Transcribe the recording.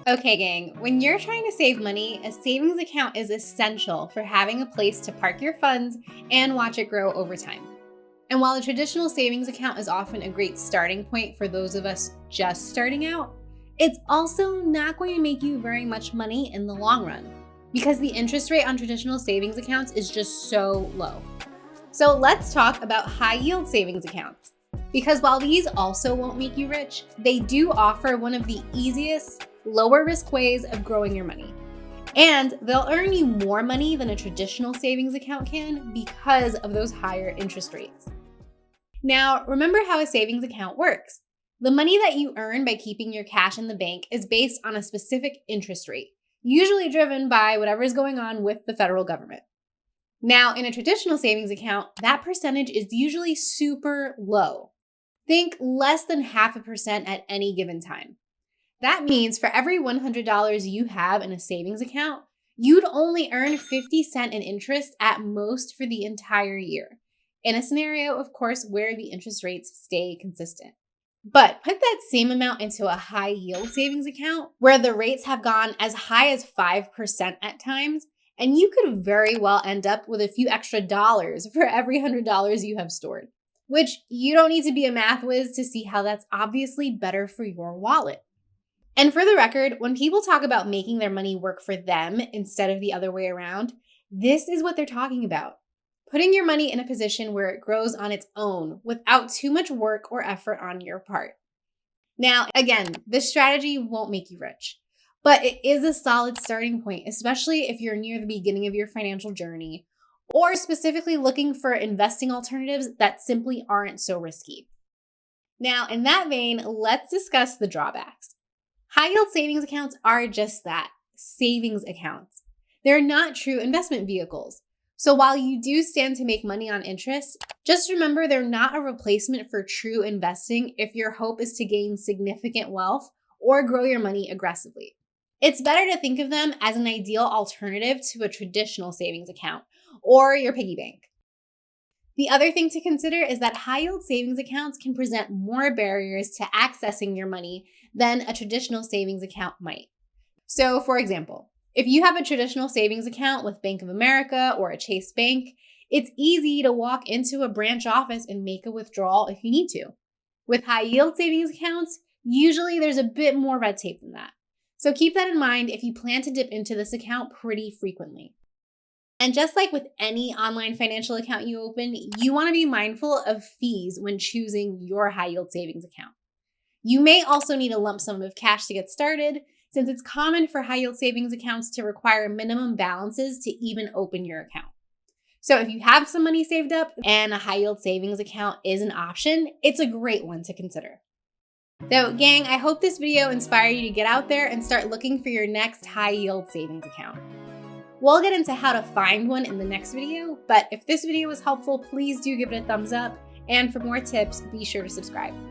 Okay, gang, when you're trying to save money, a savings account is essential for having a place to park your funds and watch it grow over time. And while a traditional savings account is often a great starting point for those of us just starting out, it's also not going to make you very much money in the long run because the interest rate on traditional savings accounts is just so low. So let's talk about high yield savings accounts. Because while these also won't make you rich, they do offer one of the easiest, lower risk ways of growing your money. And they'll earn you more money than a traditional savings account can because of those higher interest rates. Now, remember how a savings account works. The money that you earn by keeping your cash in the bank is based on a specific interest rate, usually driven by whatever is going on with the federal government. Now, in a traditional savings account, that percentage is usually super low. Think less than 0.5% at any given time. That means for every $100 you have in a savings account, you'd only earn 50 cents in interest at most for the entire year. In a scenario, of course, where the interest rates stay consistent. But put that same amount into a high yield savings account where the rates have gone as high as 5% at times, and you could very well end up with a few extra dollars for every $100 you have stored. Which you don't need to be a math whiz to see how that's obviously better for your wallet. And for the record, when people talk about making their money work for them instead of the other way around, this is what they're talking about. Putting your money in a position where it grows on its own without too much work or effort on your part. Now, again, this strategy won't make you rich, but it is a solid starting point, especially if you're near the beginning of your financial journey or specifically looking for investing alternatives that simply aren't so risky. Now, in that vein, let's discuss the drawbacks. High-yield savings accounts are just that, savings accounts. They're not true investment vehicles. So while you do stand to make money on interest, just remember they're not a replacement for true investing if your hope is to gain significant wealth or grow your money aggressively. It's better to think of them as an ideal alternative to a traditional savings account or your piggy bank. The other thing to consider is that high-yield savings accounts can present more barriers to accessing your money than a traditional savings account might. So, for example, if you have a traditional savings account with Bank of America or a Chase Bank, it's easy to walk into a branch office and make a withdrawal if you need to. With high-yield savings accounts, usually there's a bit more red tape than that. So keep that in mind if you plan to dip into this account pretty frequently. And just like with any online financial account you open, you want to be mindful of fees when choosing your high-yield savings account. You may also need a lump sum of cash to get started, since it's common for high-yield savings accounts to require minimum balances to even open your account. So if you have some money saved up and a high-yield savings account is an option, it's a great one to consider. So gang, I hope this video inspired you to get out there and start looking for your next high-yield savings account. We'll get into how to find one in the next video, but if this video was helpful, please do give it a thumbs up. And for more tips, be sure to subscribe.